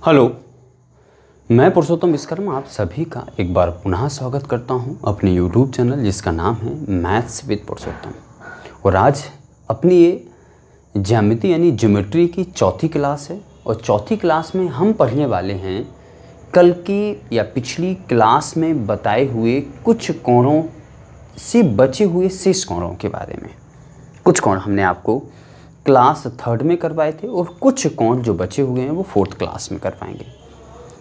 Hello, मैं पुरुषोत्तम विश्वकर्मा आप सभी का एक बार पुनः स्वागत करता हूं अपने YouTube चैनल जिसका नाम है मैथ्स विद पुरुषोत्तम। और आज अपनी ये ज्यामिति यानी ज्योमेट्री की चौथी क्लास है और चौथी क्लास में हम पढ़ने वाले हैं कल की या पिछली क्लास में बताए हुए कुछ कोणों से बचे हुए शेष कोणों के बारे में। कुछ कोण हमने आपको क्लास थर्ड में करवाए थे और कुछ कोण जो बचे हुए हैं वो फोर्थ क्लास में करवाएंगे।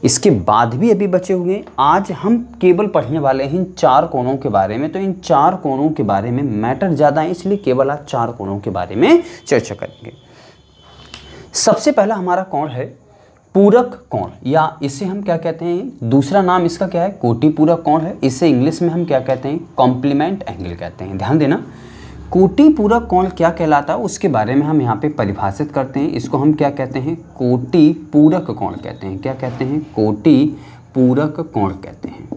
इसके बाद भी अभी बचे हुए हैं। आज हम केवल पढ़ने वाले हैं इन चार कोणों के बारे में। तो इन चार कोणों के बारे में मैटर ज़्यादा है, इसलिए केवल आज चार कोणों के बारे में चर्चा करेंगे। सबसे पहला हमारा कोण है पूरक कोण, या इसे हम क्या कहते हैं, दूसरा नाम इसका क्या है, कोटि पूरक कोण है। इसे इंग्लिश में हम क्या कहते हैं, कॉम्प्लीमेंट एंगल कहते हैं। ध्यान देना, कोटि पूरक कोण क्या कहलाता है उसके बारे में हम यहाँ पे परिभाषित करते हैं। इसको हम क्या कहते हैं, कोटि पूरक कोण कहते हैं। क्या कहते हैं, कोटि पूरक कोण कहते हैं।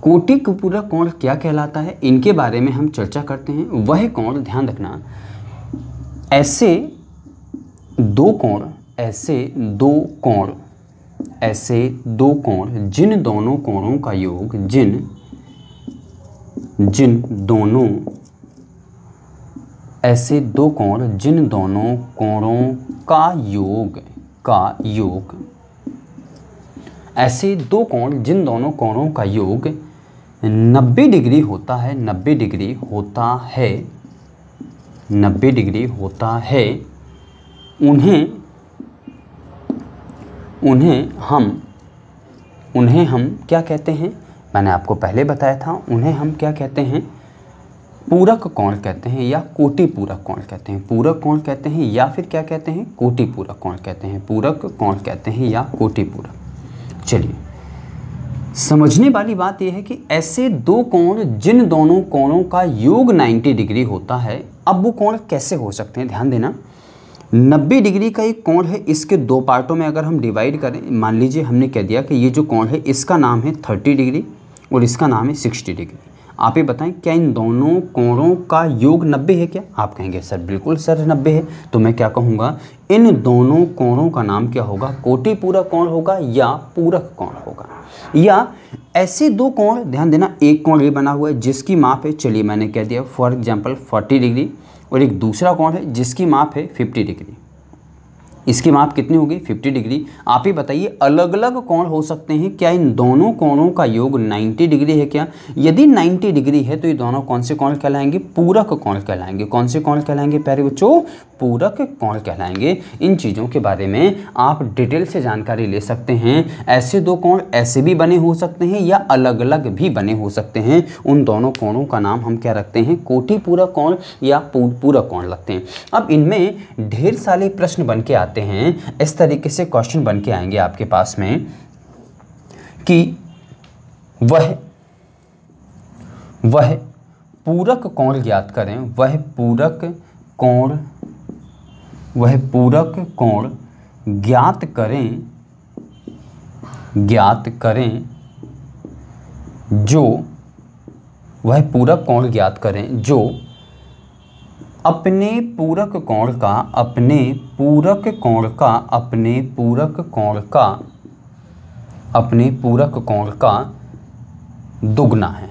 कोटि पूरक कोण क्या कहलाता है, इनके बारे में हम चर्चा करते हैं। वह कोण, ध्यान रखना, ऐसे दो कोण जिन दोनों कोणों का योग ऐसे दो कोण जिन दोनों कोणों का योग ऐसे दो कोण जिन दोनों कोणों का योग 90 डिग्री होता है, 90 डिग्री होता है, उन्हें हम क्या कहते हैं, मैंने आपको पहले बताया था, उन्हें हम क्या कहते हैं, पूरक कोण कहते हैं या कोटि पूरक कोण कहते हैं। पूरक कोण कहते हैं या फिर क्या कहते हैं, कोटि पूरक कोण कहते हैं। पूरक कोण कहते हैं या कोटि पूरक। चलिए, समझने वाली बात यह है कि ऐसे दो कोण जिन दोनों कोणों का योग 90 डिग्री होता है। अब वो कोण कैसे हो सकते हैं, ध्यान देना। 90 डिग्री का एक कोण है, इसके दो पार्टों में अगर हम डिवाइड करें, मान लीजिए हमने कह दिया कि ये जो कोण है इसका नाम है 30 डिग्री और इसका नाम है 60 डिग्री। आप ये बताएं, क्या इन दोनों कोणों का योग 90 है क्या? आप कहेंगे सर बिल्कुल सर 90 है। तो मैं क्या कहूँगा, इन दोनों कोणों का नाम क्या होगा, कोटि पूरक कोण होगा या पूरक कोण होगा। या ऐसे दो कोण, ध्यान देना, एक कोण ये बना हुआ है जिसकी माप है, चलिए मैंने कह दिया फॉर एग्जाम्पल 40 डिग्री, और एक दूसरा कोण है जिसकी माप है 50 डिग्री। इसकी माप कितनी होगी, 50 डिग्री। आप ही बताइए, अलग अलग कोण हो सकते हैं, क्या इन दोनों कोणों का योग 90 डिग्री है क्या? यदि 90 डिग्री है तो ये दोनों कौन से कोण कहलाएंगे, पूरक कोण कहलाएंगे। कौन से कोण कहलाएंगे प्यारे बच्चों, पूरक कोण कहलाएंगे। इन चीज़ों के बारे में आप डिटेल से जानकारी ले सकते हैं। ऐसे दो कोण ऐसे भी बने हो सकते हैं या अलग अलग भी बने हो सकते हैं। उन दोनों कोणों का नाम हम क्या रखते हैं, कोटि पूरक कोण या पूरक कोण रखते हैं। अब इनमें ढेर सारे प्रश्न बन के आते हैं। इस तरीके से क्वेश्चन बन के आएंगे आपके पास में कि वह पूरक कोण ज्ञात करें, वह पूरक कोण ज्ञात करें जो वह पूरक कोण ज्ञात करें जो अपने पूरक कोण का दोगुना है,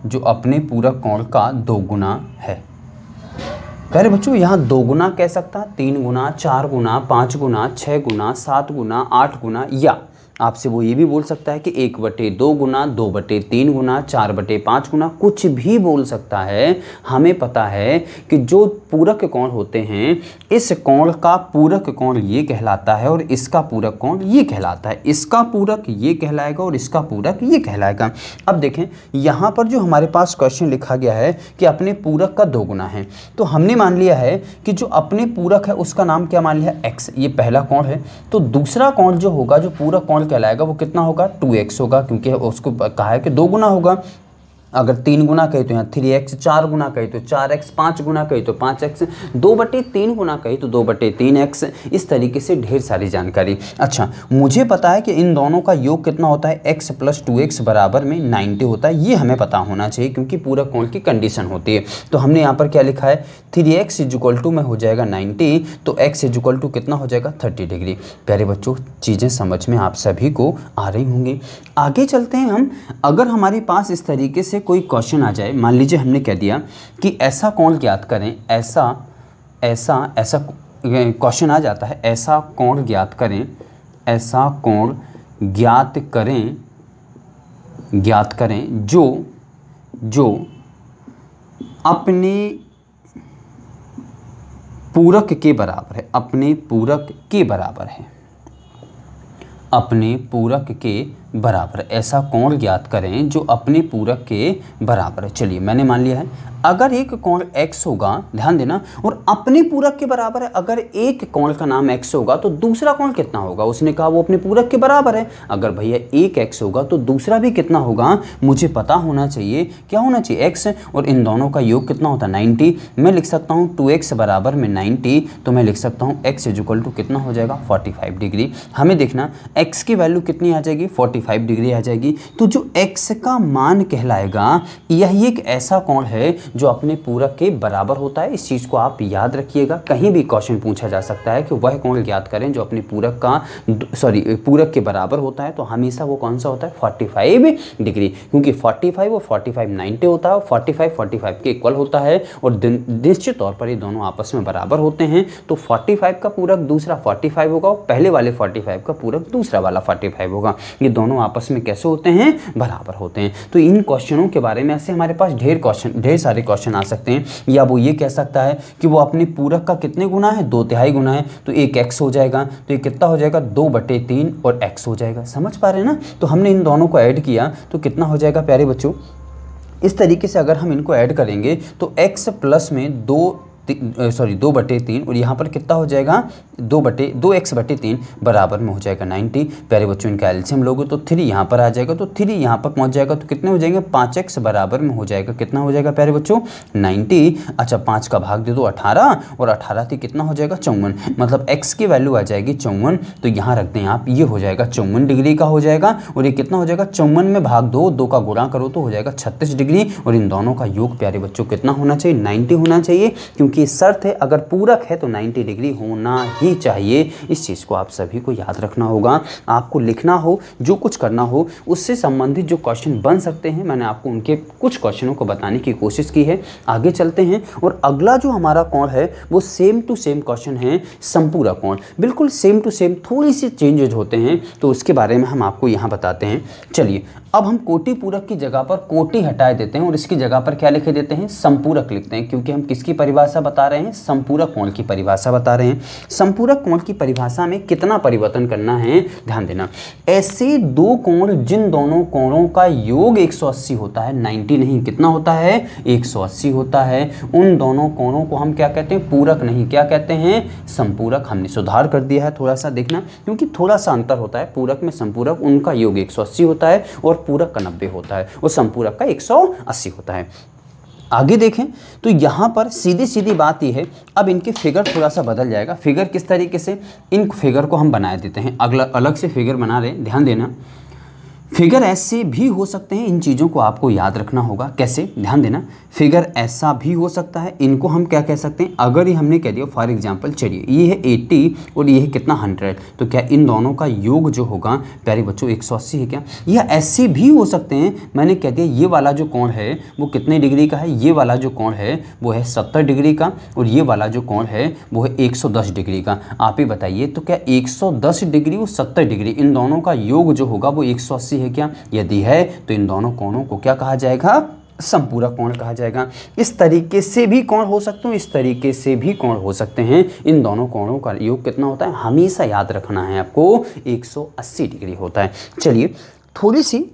जो अपने पूरक कोण का दोगुना है। प्यारे बच्चों, यहाँ 2 गुना कह सकता, 3 गुना, 4 गुना, 5 गुना, 6 गुना, 7 गुना, 8 गुना, या आपसे वो ये भी बोल सकता है कि 1/2 गुना, 2/3 गुना, 4/5 गुना, कुछ भी बोल सकता है। हमें पता है कि जो पूरक कोण होते हैं, इस कोण का पूरक कोण ये कहलाता है और इसका पूरक कोण ये कहलाता है। इसका पूरक ये कहलाएगा और इसका पूरक ये कहलाएगा। अब देखें, यहाँ पर जो हमारे पास क्वेश्चन लिखा गया है कि अपने पूरक का 2 गुना है, तो हमने मान लिया है कि जो अपने पूरक है उसका नाम क्या मान लिया, x। ये पहला कोण है। तो दूसरा कोण जो होगा, जो पूरक कोण कहलाएगा, वो कितना होगा, 2x होगा, क्योंकि उसको कहा है कि 2 गुना होगा। अगर 3 गुना कही तो यहाँ 3x, 4 गुना कही तो 4x, 5 गुना कही तो 5x, 2/3 गुना कही तो 2/3x। इस तरीके से ढेर सारी जानकारी। अच्छा, मुझे पता है कि इन दोनों का योग कितना होता है, x + 2x बराबर में 90 होता है। ये हमें पता होना चाहिए क्योंकि पूरक कोण की कंडीशन होती है। तो हमने यहाँ पर क्या लिखा है, 3x = में हो जाएगा 90, तो x = कितना हो जाएगा 30 डिग्री। प्यारे बच्चों, चीज़ें समझ में आप सभी को आ रही होंगी। आगे चलते हैं हम। अगर हमारे पास इस तरीके से कोई क्वेश्चन आ जाए, मान लीजिए हमने कह दिया कि ऐसा कोण ज्ञात करें, ऐसा क्वेश्चन आ जाता है, ऐसा कोण ज्ञात करें, ऐसा कोण ज्ञात करें जो अपने पूरक के बराबर है, अपने पूरक के बराबर है, अपने पूरक के बराबर। ऐसा कोण ज्ञात करें जो अपने पूरक के बराबर है। चलिए, मैंने मान लिया है अगर एक कोण x होगा, ध्यान देना, और अपने पूरक के बराबर है। अगर एक कोण का नाम x होगा तो दूसरा कोण कितना होगा, उसने कहा वो अपने पूरक के बराबर है। अगर भैया एक x होगा तो दूसरा भी कितना होगा, मुझे पता होना चाहिए। क्या होना चाहिए, x, और इन दोनों का योग कितना होता है 90। मैं लिख सकता हूँ 2x बराबर में 90, तो मैं लिख सकता हूँ x = कितना हो जाएगा 45 डिग्री। हमें देखना x की वैल्यू कितनी आ जाएगी, 45 डिग्री आ जाएगी। तो जो x का मान कहलाएगा, यही एक ऐसा कोण है जो अपने पूरक के बराबर होता है। इस चीज़ को आप याद रखिएगा। कहीं भी क्वेश्चन पूछा जा सकता है कि वह कोण ज्ञात करें जो अपने पूरक के बराबर होता है, तो हमेशा वो कौन सा होता है 45 डिग्री, क्योंकि 45 और 45 90 होता है, और 45 के इक्वल होता है, और निश्चित तौर पर ये दोनों आपस में बराबर होते हैं। तो 45 का पूरक दूसरा 45 होगा, और पहले वाले 45 का पूरक दूसरा वाला 45 होगा। ये दोनों आपस में कैसे होते हैं, बराबर होते हैं। तो इन क्वेश्चनों के बारे में ऐसे हमारे पास ढेर सारे क्वेश्चन आ सकते हैं। या वो ये कह सकता है कि वो अपने पूरक का कितने गुना है, 2/3 गुना है, तो एक x हो जाएगा, तो ये कितना हो जाएगा 2/3 और x हो जाएगा। समझ पा रहे हैं ना। तो हमने इन दोनों को ऐड किया तो कितना हो जाएगा प्यारे बच्चों, इस तरीके से अगर हम इनको ऐड करेंगे तो x प्लस में 2/3, और यहाँ पर कितना हो जाएगा 2x/3 बराबर में हो जाएगा 90। प्यारे बच्चों, इनका एलसीएम लोगे तो 3 यहाँ पर आ जाएगा, तो 3 यहाँ पर पहुँच जाएगा, तो कितने हो जाएंगे 5x बराबर में हो जाएगा, कितना हो जाएगा प्यारे बच्चों 90। अच्छा, 5 का भाग दे दो 18, और 18 थी कितना हो जाएगा 54, मतलब x की वैल्यू आ जाएगी 54। तो यहाँ रखते हैं आप, ये हो जाएगा 54 डिग्री का हो जाएगा, और ये कितना हो जाएगा 54 में भाग 2 का गुणा करो तो हो जाएगा 36 डिग्री। और इन दोनों का योग प्यारे बच्चों कितना होना चाहिए 90 होना चाहिए, क्योंकि शर्त है अगर पूरक है तो 90 डिग्री होना ही चाहिए। इस चीज़ को आप सभी को याद रखना होगा। आपको लिखना हो, जो कुछ करना हो, उससे संबंधित जो क्वेश्चन बन सकते हैं, मैंने आपको उनके कुछ क्वेश्चनों को बताने की कोशिश की है। आगे चलते हैं, और अगला जो हमारा कोण है वो सेम टू सेम क्वेश्चन है, समपूरक कोण। बिल्कुल सेम टू सेम, थोड़ी सी चेंजेज होते हैं, तो उसके बारे में हम आपको यहाँ बताते हैं। चलिए, अब हम कोटि पूरक की जगह पर कोटि हटा देते हैं और इसकी जगह पर क्या लिख देते हैं, संपूरक लिखते हैं, क्योंकि हम किसकी परिभाषा बता रहे हैं, संपूरक कोण की परिभाषा बता रहे हैं। संपूरक कोण की परिभाषा में कितना परिवर्तन करना है, ध्यान देना। ऐसे दो कोण जिन दोनों कोणों का योग 180 होता है, 90 नहीं, कितना होता है 180 होता है, उन दोनों कोणों को हम क्या कहते हैं, पूरक नहीं, क्या कहते हैं, संपूरक। हमने सुधार कर दिया है, थोड़ा सा देखना, क्योंकि थोड़ा सा अंतर होता है। पूरक में संपूरक उनका योग 180 होता है और पूरक का 90 होता है, और संपूरक का 180 होता है। आगे देखें तो यहाँ पर सीधी सीधी बात यह है, अब इनके फिगर थोड़ा सा बदल जाएगा। फिगर किस तरीके से, इन फिगर को हम बना देते हैं, अगला अलग से फिगर बना रहे हैं, ध्यान देना। फिगर ऐसे भी हो सकते हैं, इन चीज़ों को आपको याद रखना होगा। कैसे, ध्यान देना। फिगर ऐसा भी हो सकता है, इनको हम क्या कह सकते हैं, अगर ये हमने कह दिया फॉर एग्जांपल, चलिए ये है 80 और ये है कितना 100, तो क्या इन दोनों का योग जो होगा प्यारे बच्चों 180 है क्या। यह ऐसे भी हो सकते हैं, मैंने कह दिया ये वाला जो कोण है वो कितने डिग्री का है, ये वाला जो कोण है वो है 70 डिग्री का, और ये वाला जो कोण है वो है 110 डिग्री का। आप ही बताइए, तो क्या 110 डिग्री और 70 डिग्री इन दोनों का योग जो होगा वो 180 है क्या। यदि है तो इन दोनों कोणों को क्या कहा जाएगा, संपूरक कोण कहा जाएगा। इस तरीके से भी कोण हो सकते हैं, इस तरीके से भी कोण हो सकते हैं। इन दोनों कोणों का योग कितना होता है, हमेशा याद रखना है आपको, 180 डिग्री होता है। चलिए थोड़ी सी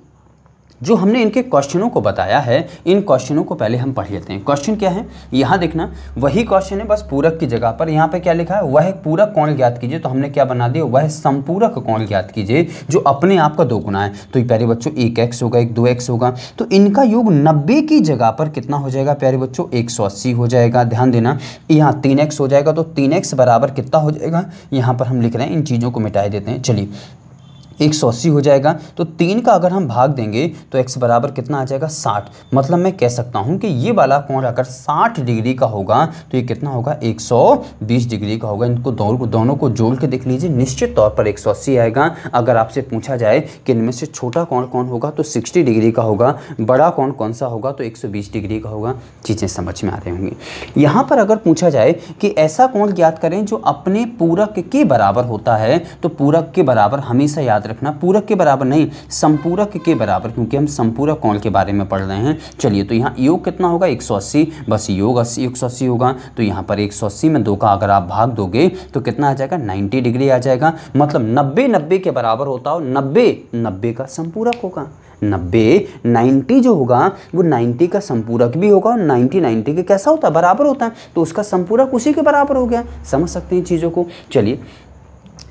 जो हमने इनके क्वेश्चनों को बताया है, इन क्वेश्चनों को पहले हम पढ़ लेते हैं। क्वेश्चन क्या है, यहाँ देखना, वही क्वेश्चन है, बस पूरक की जगह पर यहाँ पे क्या लिखा है, वह पूरक कोण ज्ञात कीजिए। तो हमने क्या बना दिया, वह संपूरक कोण ज्ञात कीजिए जो अपने आप का 2 गुना है। तो प्यारे बच्चों 1x होगा, एक 2x होगा, तो इनका योग 90 की जगह पर कितना हो जाएगा प्यारे बच्चों, 180 हो जाएगा। ध्यान देना, यहाँ 3x हो जाएगा, तो 3x बराबर कितना हो जाएगा, यहाँ पर हम लिख रहे हैं, इन चीज़ों को मिटा देते हैं। चलिए 180 हो जाएगा, तो 3 का अगर हम भाग देंगे तो x बराबर कितना आ जाएगा, 60। मतलब मैं कह सकता हूँ कि ये वाला कोण अगर 60 डिग्री का होगा तो ये कितना होगा, 120 डिग्री का होगा। इनको दोनों को जोड़ के देख लीजिए, निश्चित तौर पर 180 आएगा। अगर आपसे पूछा जाए कि इनमें से छोटा कोण कौन होगा तो 60 डिग्री का होगा, बड़ा कोण कौन सा होगा तो 120 डिग्री का होगा। चीज़ें समझ में आ रही होंगी। यहाँ पर अगर पूछा जाए कि ऐसा कोण ज्ञात करें जो अपने पूरक के बराबर होता है, तो पूरक के बराबर हमेशा याद रखना, पूरक के बराबर नहीं, संपूरक के बराबर, क्योंकि हम संपूरक कोण के बारे में पढ़ रहे हैं। चलिए, तो यहाँ योग कितना होगा, 180, बस योग 180 होगा। तो यहाँ पर 180 में 2 का अगर आप भाग दोगे तो कितना आ जाएगा, 90 डिग्री आ जाएगा। मतलब 90 के बराबर होता हो, 90 का संपूरक होगा। 90 जो होगा वो 90 का संपूरक भी होगा, और 90 के कैसा होता है, बराबर होता है, तो उसका संपूरक उसी के बराबर हो गया। समझ सकते हैं चीज़ों को। चलिए,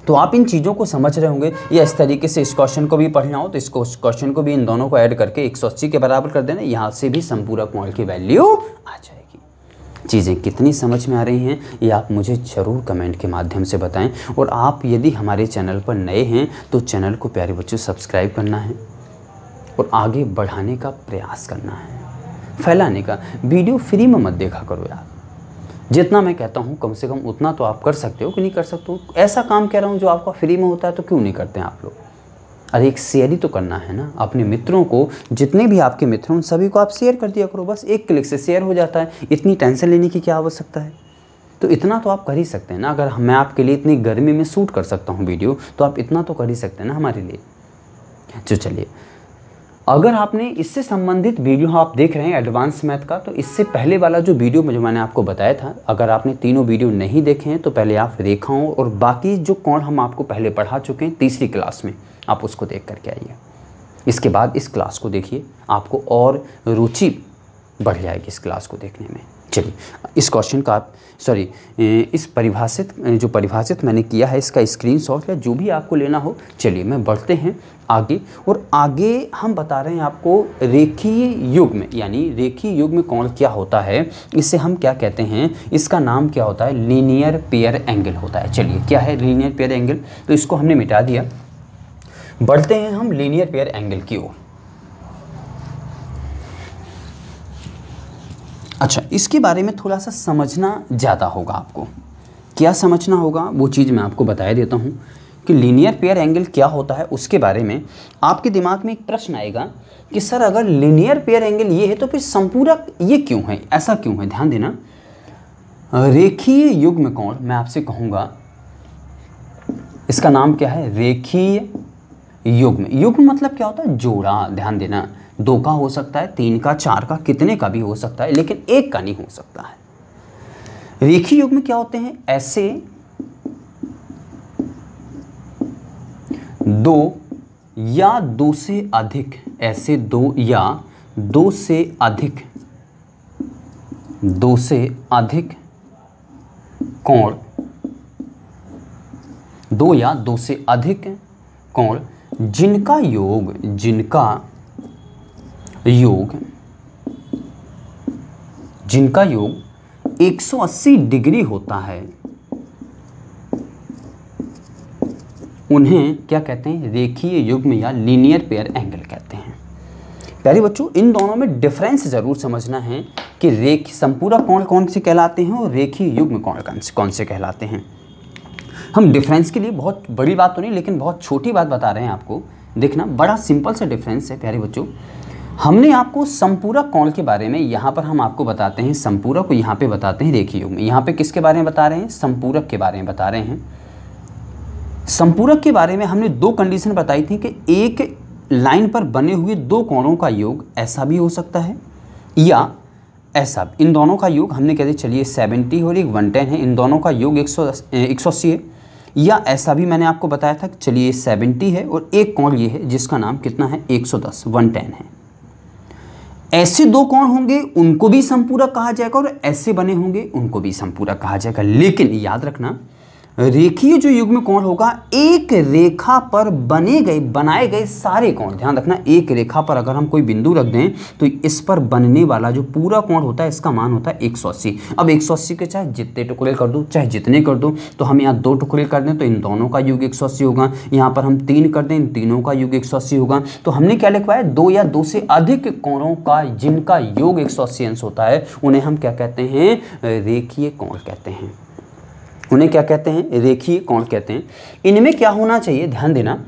तो आप इन चीज़ों को समझ रहे होंगे, या इस तरीके से इस क्वेश्चन को भी पढ़ना हो तो इस क्वेश्चन को भी इन दोनों को ऐड करके 180 के बराबर कर देना, यहाँ से भी संपूरक कोण की वैल्यू आ जाएगी। चीज़ें कितनी समझ में आ रही हैं ये आप मुझे ज़रूर कमेंट के माध्यम से बताएं। और आप यदि हमारे चैनल पर नए हैं तो चैनल को प्यारे बच्चों सब्सक्राइब करना है और आगे बढ़ाने का प्रयास करना है, फैलाने का। वीडियो फ्री में मत देखा करो यार, जितना मैं कहता हूँ कम से कम उतना तो आप कर सकते हो कि नहीं कर सकते हो। ऐसा काम कह रहा हूँ जो आपका फ्री में होता है, तो क्यों नहीं करते हैं आप लोग। अरे एक शेयर ही तो करना है ना अपने मित्रों को, जितने भी आपके मित्र हैं उन सभी को आप शेयर कर दिया करो, बस एक क्लिक से शेयर हो जाता है। इतनी टेंशन लेने की क्या आवश्यकता है, तो इतना तो आप कर ही सकते हैं ना। अगर मैं आपके लिए इतनी गर्मी में शूट कर सकता हूँ वीडियो, तो आप इतना तो कर ही सकते हैं ना हमारे लिए। तो चलिए, अगर आपने इससे संबंधित वीडियो आप देख रहे हैं एडवांस मैथ का, तो इससे पहले वाला जो वीडियो जो मैंने आपको बताया था, अगर आपने तीनों वीडियो नहीं देखे हैं तो पहले आप रेखाओं और बाकी जो कोण हम आपको पहले पढ़ा चुके हैं तीसरी क्लास में, आप उसको देख करके आइए। इसके बाद इस क्लास को देखिए, आपको और रुचि बढ़ जाएगी इस क्लास को देखने में। चलिए, इस क्वेश्चन का इस परिभाषित मैंने किया है, इसका स्क्रीनशॉट या जो भी आपको लेना हो। चलिए, मैं बढ़ते हैं आगे, और आगे हम बता रहे हैं आपको रेखीय युग्म, यानी रेखीय युग्म कोण क्या होता है, इसे हम क्या कहते हैं, इसका नाम क्या होता है, लीनियर पेयर एंगल होता है। चलिए, क्या है लीनियर पेयर एंगल, तो इसको हमने मिटा दिया। बढ़ते हैं हम लीनियर पेयर एंगल की ओर। अच्छा, इसके बारे में थोड़ा सा समझना ज़्यादा होगा आपको। क्या समझना होगा वो चीज़ मैं आपको बता देता हूँ कि लीनियर पेयर एंगल क्या होता है। उसके बारे में आपके दिमाग में एक प्रश्न आएगा कि सर अगर लीनियर पेयर एंगल ये है तो फिर संपूरक ये क्यों है, ऐसा क्यों है। ध्यान देना, रेखीय युग्म कोण मैं आपसे कहूँगा, इसका नाम क्या है, रेखीय युग्म। युग्म मतलब क्या होता है, जोड़ा। ध्यान देना, 2 का हो सकता है, 3 का, 4 का, कितने का भी हो सकता है, लेकिन 1 का नहीं हो सकता है। रेखीय युग्म क्या होते हैं, ऐसे 2 या 2 से अधिक, ऐसे 2 या 2 से अधिक कोण, 2 या 2 से अधिक कोण जिनका योग 180 डिग्री होता है, उन्हें क्या कहते हैं, रेखीय युग्म या लीनियर पेयर एंगल कहते हैं। प्यारे बच्चों, इन दोनों में डिफरेंस जरूर समझना है कि संपूरक कोण कौन से कहलाते हैं और रेखीय युग्म कौन से कहलाते हैं। हम डिफरेंस के लिए बहुत बड़ी बात तो नहीं, लेकिन बहुत छोटी बात बता रहे हैं आपको। देखना, बड़ा सिंपल सा डिफरेंस है प्यारे बच्चों। हमने आपको संपूरक कोण के बारे में यहाँ पर हम आपको बताते हैं संपूरक, को यहाँ पे बताते हैं रेखीय युग्म। यहाँ पे किसके बारे में बता रहे हैं, संपूरक के बारे में बता रहे हैं। संपूरक के बारे में हमने 2 कंडीशन बताई थी कि एक लाइन पर बने हुए 2 कोणों का योग ऐसा भी हो सकता है या ऐसा। इन दोनों का योग हमने कहते चलिए 70 और एक 110 है, इन दोनों का योग 180 है, या ऐसा भी मैंने आपको बताया था, चलिए 70 है और एक कोण ये है जिसका नाम कितना है, 110, 110 है। ऐसे दो कोण होंगे उनको भी समपूरक कहा जाएगा और ऐसे बने होंगे उनको भी समपूरक कहा जाएगा। लेकिन याद रखना, रेखीय जो युग्म कोण होगा, एक रेखा पर बनाए गए सारे कोण, ध्यान रखना, एक रेखा पर अगर हम कोई बिंदु रख दें तो इस पर बनने वाला जो पूरा कोण होता है इसका मान होता है 180। अब 180 के चाहे जितने टुकड़े कर दो, चाहे जितने कर दो, तो हम यहाँ 2 टुकड़े कर दें तो इन दोनों का योग 180 होगा, यहाँ पर हम 3 कर दें इन तीनों का योग 180 होगा। तो हमने क्या लिखवाया, 2 या 2 से अधिक कोणों का जिनका योग 180 अंश होता है उन्हें हम क्या कहते हैं, रेखीय कोण कहते हैं। उन्हें क्या कहते हैं, रेखीय कोण कहते हैं। इनमें क्या होना चाहिए, ध्यान देना,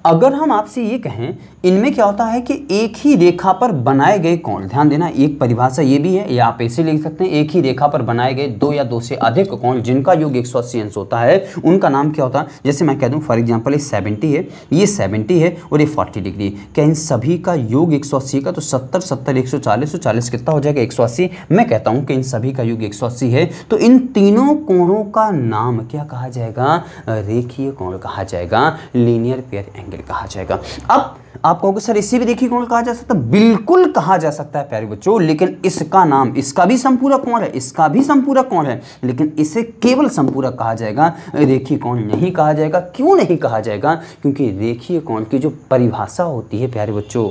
अगर हम आपसे ये कहें इनमें क्या होता है कि एक ही रेखा पर बनाए गए कोण, ध्यान देना, एक परिभाषा ये भी है, या आप ऐसे लिख सकते हैं, एक ही रेखा पर बनाए गए 2 या 2 से अधिक कोण जिनका योग 180 अंश होता है उनका नाम क्या होता है। जैसे मैं कह दूं फॉर एग्जांपल ये 70 है, ये 70 है और ये 40 डिग्री, क्या इन सभी का योग 180 का, तो 70 70 140, तो 40 कितना हो जाएगा 180। मैं कहता हूँ कि इन सभी का योग 180 है, तो इन तीनों कोणों का नाम क्या कहा जाएगा, रेखीय कोण कहा जाएगा, लीनियर पेयर एंगल कहा जाएगा। अब आप कहोगे सर इसी भी रेखीय कोण कहा जा सकता है, बिल्कुल कहा जा सकता है प्यारे बच्चों, लेकिन इसका नाम, इसका भी संपूरक कोण है, इसका भी संपूरक कोण है, लेकिन इसे केवल संपूरक कहा जाएगा, रेखीय कोण नहीं कहा जाएगा। क्यों नहीं कहा जाएगा, क्योंकि रेखीय कोण की जो परिभाषा होती है प्यारे बच्चों,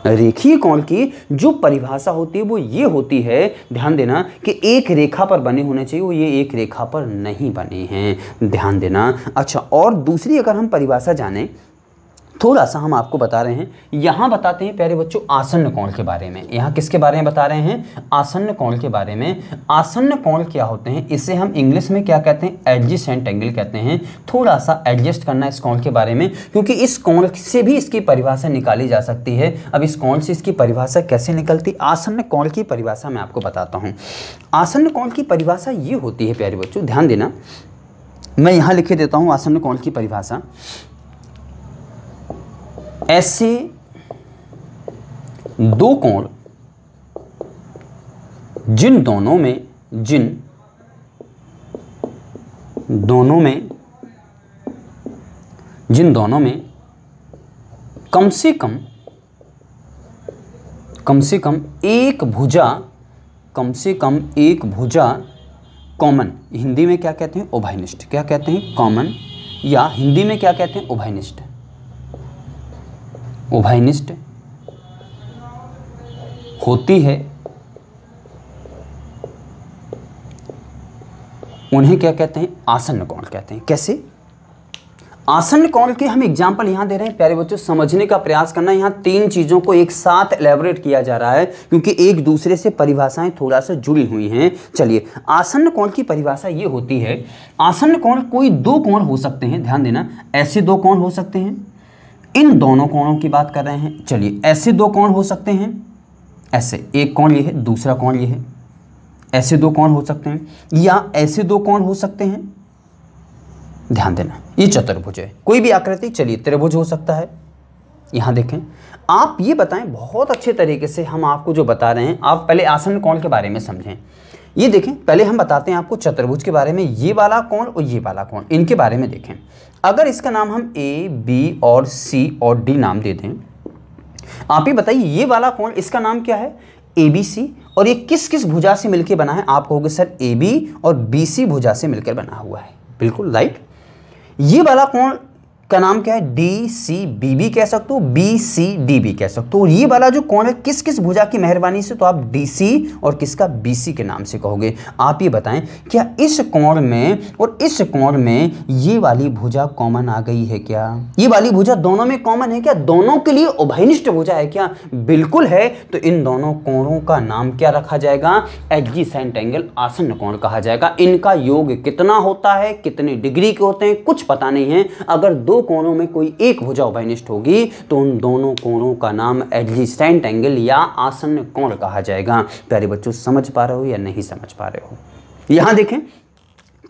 रेखीय कोण की जो परिभाषा होती है वो ये होती है, ध्यान देना, कि एक रेखा पर बने होने चाहिए, वो ये एक रेखा पर नहीं बने हैं, ध्यान देना। अच्छा, और दूसरी अगर हम परिभाषा जाने, थोड़ा सा हम आपको बता रहे हैं, यहाँ बताते हैं प्यारे बच्चों आसन्न कोण के बारे में। यहाँ किसके बारे में बता रहे हैं, आसन्न कोण के बारे में। आसन्न कोण क्या होते हैं, इसे हम इंग्लिश में क्या कहते हैं, एडजेसेंट एंगल कहते हैं। थोड़ा सा एडजस्ट करना इस कोण के बारे में, क्योंकि इस कोण से भी इसकी परिभाषा निकाली जा सकती है। अब इस कोण से इसकी परिभाषा कैसे निकलती, आसन्न कोण की परिभाषा मैं आपको बताता हूँ। आसन्न कोण की परिभाषा ये होती है प्यारे बच्चों, ध्यान देना, मैं यहाँ लिखे देता हूँ आसन्न कोण की परिभाषा। ऐसे दो कोण जिन दोनों में कम से कम एक भुजा कॉमन, हिंदी में क्या कहते हैं, उभयनिष्ठ, क्या कहते हैं, कॉमन, या हिंदी में क्या कहते हैं, उभयनिष्ठ होती है, उन्हें क्या कहते हैं, आसन्न कोण कहते हैं। कैसे, आसन्न कोण के हम एग्जाम्पल यहां दे रहे हैं प्यारे बच्चों, समझने का प्रयास करना। यहां 3 चीजों को एक साथ एलैबोरेट किया जा रहा है, क्योंकि एक दूसरे से परिभाषाएं थोड़ा सा जुड़ी हुई हैं। चलिए, आसन्न कोण की परिभाषा ये होती है, आसन्न कोण कोई 2 कोण हो सकते हैं, ध्यान देना, ऐसे 2 कोण हो सकते हैं, इन दोनों कोणों की बात कर रहे हैं। चलिए, ऐसे 2 कोण हो सकते हैं, ऐसे एक कोण ये है, दूसरा कोण ये है, ऐसे 2 कोण हो सकते हैं, या ऐसे 2 कोण हो सकते हैं, ध्यान देना, ये चतुर्भुज है, कोई भी आकृति, चलिए त्रिभुज हो सकता है। यहां देखें, आप ये बताएं, बहुत अच्छे तरीके से हम आपको जो बता रहे हैं, आप पहले आसन्न कोण के बारे में समझें। ये देखें, पहले हम बताते हैं आपको चतुर्भुज के बारे में, ये वाला कोण और ये वाला कोण, इनके बारे में देखें। अगर इसका नाम हम ए, बी और सी और डी नाम दे दें, आप ही बताइए ये वाला कोण, इसका नाम क्या है, ए बी सी, और ये किस किस भुजा से मिलकर बना है, आप कहोगे सर ए बी और बी सी भुजा से मिलकर बना हुआ है, बिल्कुल राइट। ये वाला कोण का नाम क्या है, डी सी बी भी कह सकते हो, बी सी डी भी कह सकते हो। और ये वाला जो कोण है किस किस भुजा की मेहरबानी से, तो आप डी सी और किसका, बी सी के नाम से कहोगे। आप ये बताएं, क्या इस कोण में और इस कोण में ये वाली भुजा कॉमन आ गई है क्या, ये वाली भुजा दोनों में कॉमन है क्या, दोनों के लिए उभयनिष्ठ भुजा है क्या, बिल्कुल है। तो इन दोनों कोणों का नाम क्या रखा जाएगा, एडजेसेंट एंगल, आसन्न कोण कहा जाएगा। इनका योग कितना होता है, कितने डिग्री के होते हैं, कुछ पता नहीं है। अगर 2 कोणों में कोई एक भुजा उभयनिष्ठ होगी तो उन दोनों कोणों का नाम एडजेसेंट एंगल या आसन्न कोण कहा जाएगा। प्यारे बच्चों, समझ पा रहे हो या नहीं समझ पा रहे हो। यहां देखें,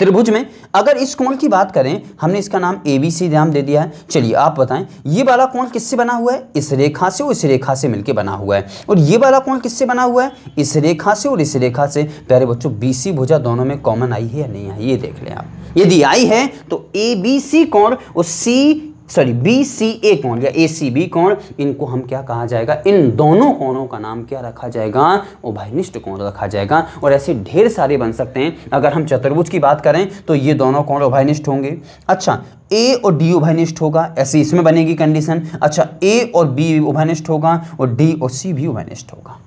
त्रिभुज में अगर इस कोण की बात करें, हमने इसका नाम ए बी सी नाम दे दिया है। चलिए आप बताएं, ये वाला कोण किससे बना हुआ है, इस रेखा से और इस रेखा से मिलकर बना हुआ है। और ये वाला कोण किससे बना हुआ है, इस रेखा से और इस रेखा से। प्यारे बच्चों, बी सी भुजा दोनों में कॉमन आई है या नहीं आई, ये देख लें आप। यदि आई है तो ए बी सी कोण और सी सॉरी BCA कोण या ACB कोण, इनको हम क्या कहा जाएगा, इन दोनों कोणों का नाम क्या रखा जाएगा, उभयनिष्ठ कोण रखा जाएगा। और ऐसे ढेर सारे बन सकते हैं। अगर हम चतुर्भुज की बात करें तो ये दोनों कोण उभयनिष्ठ होंगे। अच्छा, A और D उभयनिष्ठ होगा, ऐसे इसमें बनेगी कंडीशन। अच्छा, A और B उभयनिष्ठ होगा और D और C भी उभयनिष्ठ होगा।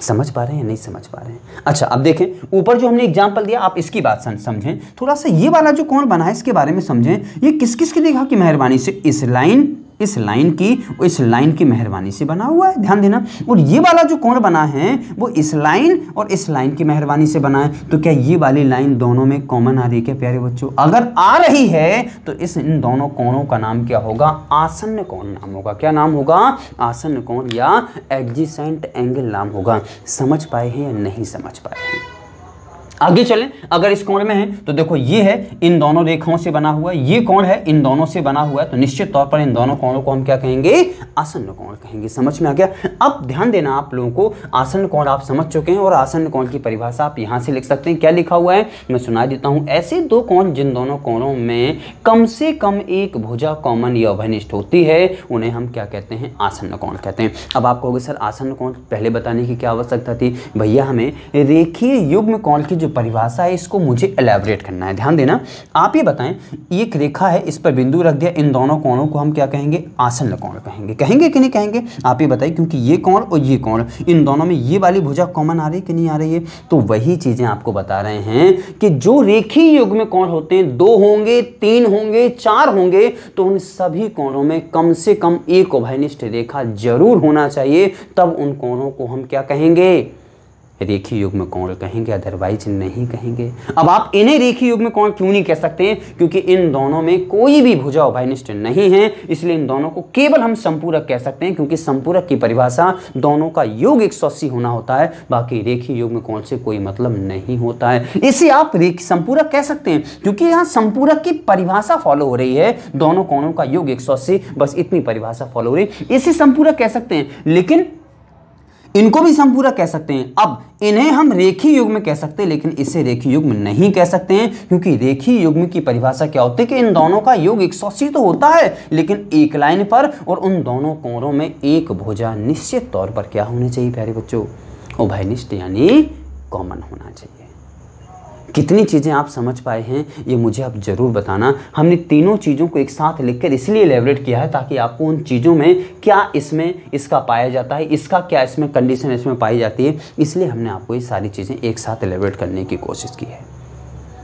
समझ पा रहे हैं, नहीं समझ पा रहे हैं? अच्छा, अब देखें ऊपर जो हमने एग्जाम्पल दिया, आप इसकी बात समझें थोड़ा सा। ये वाला जो कोण बना है इसके बारे में समझें। ये किस किस की रेखा की मेहरबानी से, इस लाइन की और इस लाइन की मेहरबानी से बना हुआ है, ध्यान देना। और ये वाला जो कोण बना है वो इस लाइन और इस लाइन की मेहरबानी से बना है। तो क्या ये वाली लाइन दोनों में कॉमन आ रही है क्या प्यारे बच्चों? अगर आ रही है तो इन दोनों कोणों का नाम क्या होगा, आसन्न कोण नाम होगा। क्या नाम होगा, आसन्न कोण या एडजेसेंट एंगल नाम होगा। समझ पाए हैं या नहीं समझ पाए हैं? आगे चलें, अगर इस कोण में है तो देखो ये है इन दोनों रेखाओं से बना हुआ है, ये कोण है इन दोनों से बना हुआ है, तो निश्चित तौर पर इन दोनों कोणों को हम क्या कहेंगे, आसन्न कोण कहेंगे। समझ में आ गया? अब ध्यान देना, आप लोगों को आसन्न कोण आप समझ चुके हैं और आसन्न कोण की परिभाषा आप यहां से लिख सकते हैं। क्या लिखा हुआ है मैं सुना देता हूं। ऐसे दो कोण जिन दोनों कोणों में कम से कम एक भुजा कॉमन या उभयनिष्ठ होती है उन्हें हम क्या कहते हैं, आसन्न कोण कहते हैं। अब आप कहोगे सर आसन्न कोण पहले बताने की क्या आवश्यकता थी? भैया हमें रेखीय युग्म कोण की जो परिभाषा है इसको मुझे एलैबोरेट करना है। ध्यान देना, आप ये बताएं, एक रेखा है, इस पर बिंदु रख दिया, इन दोनों कोणों को हम क्या कहेंगे, आसन्न कोण कहेंगे। कहेंगे कि नहीं कहेंगे? आप ये बताइए, क्योंकि ये कोण और ये कोण, इन दोनों में ये वाली भुजा कॉमन आ रही है कि नहीं आ रही है? तो वही चीजें आपको बता रहे हैं कि जो रेखीय युग्म कोण होते हैं, 2 होंगे, 3 होंगे, 4 होंगे, तो उन सभी कोणों में कम से कम एक उभयनिष्ठ रेखा जरूर होना चाहिए, तब उन कोणों को हम क्या कहेंगे, रेखीय युग्म कोण कहेंगे, अदरवाइज नहीं कहेंगे। अब आप इन्हें रेखीय युग्म कोण क्यों नहीं कह सकते हैं? क्योंकि इन दोनों में कोई भी भुजा उभयनिष्ठ नहीं है, इसलिए इन दोनों को केवल हम संपूरक कह सकते हैं, क्योंकि संपूरक की परिभाषा दोनों का योग 180 होना होता है, बाकी रेखीय युग्म कोण से कोई मतलब नहीं होता है। इसे आप संपूरक कह सकते हैं क्योंकि यहाँ संपूरक की परिभाषा फॉलो हो रही है, दोनों कोणों का योग 180, बस इतनी परिभाषा फॉलो हो रही है, इसे संपूरक कह सकते हैं। लेकिन इनको भी संपूरक कह सकते हैं। अब इन्हें हम रेखीय युग्म कह सकते हैं, लेकिन इसे रेखीय युग्म नहीं कह सकते हैं, क्योंकि रेखीय युग्म की परिभाषा क्या होती है कि इन दोनों का योग 180 तो होता है, लेकिन एक लाइन पर, और उन दोनों कोणों में एक भुजा निश्चित तौर पर क्या होनी चाहिए प्यारे बच्चों, उभयनिष्ठ यानी कॉमन होना चाहिए। कितनी चीज़ें आप समझ पाए हैं ये मुझे आप ज़रूर बताना। हमने तीनों चीज़ों को एक साथ लिखकर इसलिए एलैबोरेट किया है ताकि आपको उन चीज़ों में क्या इसमें इसका पाया जाता है, इसका क्या इसमें कंडीशन इसमें पाई जाती है, इसलिए हमने आपको ये सारी चीज़ें एक साथ एलैबोरेट करने की कोशिश की है।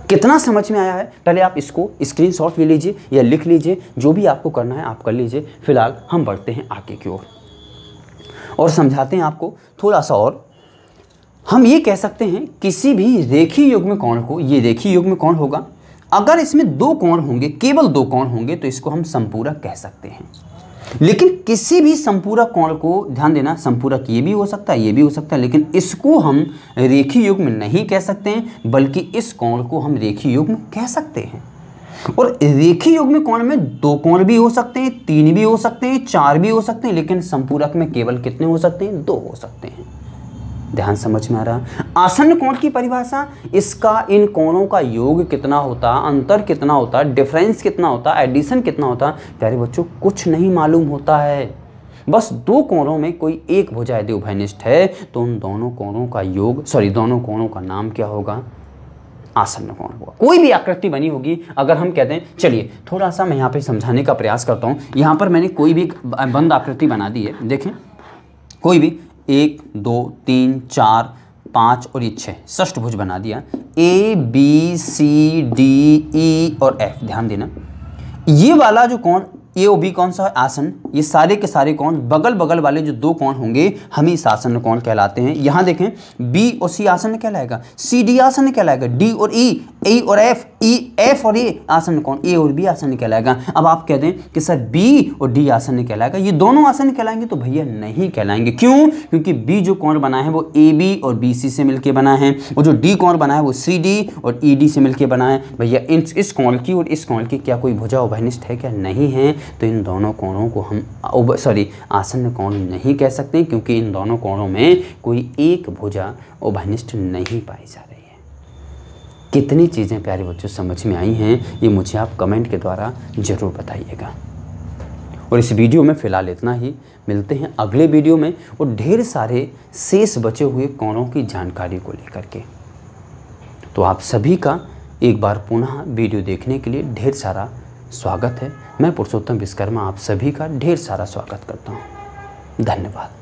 कितना समझ में आया है? पहले आप इसको स्क्रीनशॉट ले लीजिए या लिख लीजिए, जो भी आपको करना है आप कर लीजिए। फिलहाल हम बढ़ते हैं आगे की ओर और समझाते हैं आपको थोड़ा सा और। हम ये कह सकते हैं किसी भी रेखीय युग्म कोण को, ये रेखीय युग्म कोण होगा, अगर इसमें 2 कोण होंगे, केवल 2 कोण होंगे, तो इसको हम संपूरक कह सकते हैं। लेकिन किसी भी संपूरक कोण को, ध्यान देना, संपूरक ये भी हो सकता है, ये भी हो सकता है, लेकिन इसको हम रेखीय युग्म नहीं कह सकते हैं, बल्कि इस कोण को हम रेखीय युग्म कह सकते हैं। और रेखीय युग्म कोण में 2 कोण भी हो सकते हैं, 3 भी हो सकते हैं, 4 भी हो सकते हैं, लेकिन संपूरक में केवल कितने हो सकते हैं, 2 हो सकते हैं। ध्यान समझ में आ रहा? आसन्न कोण की परिभाषा, इसका इन कोणों का योग कितना होता, अंतर कितना होता, डिफरेंस कितना होता, एडिशन कितना होता, प्यारे बच्चों कुछ नहीं मालूम होता है। बस 2 कोणों में कोई एक भुजा यदि उभयनिष्ठ है तो उन दोनों कोणों का योग, दोनों कोणों का नाम क्या होगा, आसन्न कोण होगा। कोई भी आकृति बनी होगी, अगर हम कहते हैं, चलिए थोड़ा सा मैं यहाँ पे समझाने का प्रयास करता हूँ। यहाँ पर मैंने कोई भी बंद आकृति बना दी है, देखें, कोई भी 1 2 3 4 5 और ये 6 षष्ठभुज बना दिया, ABCDE और F। ध्यान देना, ये वाला जो कोण ए और बी कौन सा है, आसन। ये सारे के सारे कोण, बगल बगल वाले जो 2 कोण होंगे हम इस आसन कोण कहलाते हैं। यहाँ देखें, बी और सी आसन कहलाएगा, सी डी आसन कहलाएगा, डी और ई और एफ, ई एफ और ए आसन कोण, ए और बी आसन कहलाएगा। अब आप कहते हैं कि सर बी और डी आसन कहलाएगा, ये दोनों आसन कहलाएंगे, तो भैया नहीं कहलाएंगे। क्यों? क्योंकि बी जो कोण बना है वो ए बी और बी सी से मिलकर बना है, और जो डी कोण बना है वो सी डी और ई डी से मिलकर बना है। भैया इस कोण की और इस कोण की क्या कोई भुजा उभयनिष्ठ है क्या? नहीं है। तो इन दोनों कोणों को हम आसन्न कोण नहीं कह सकते, क्योंकि इन दोनों कोणों में कोई एक भुजा उभयनिष्ठ नहीं पाई जा रही है। कितनी चीज़ें प्यारे बच्चों समझ में आई हैं ये मुझे आप कमेंट के द्वारा ज़रूर बताइएगा। और इस वीडियो में फ़िलहाल इतना ही। मिलते हैं अगले वीडियो में और ढेर सारे शेष बचे हुए कोणों की जानकारी को लेकर के। तो आप सभी का एक बार पुनः वीडियो देखने के लिए ढेर सारा स्वागत है। मैं पुरुषोत्तम विश्वकर्मा आप सभी का ढेर सारा स्वागत करता हूँ। धन्यवाद।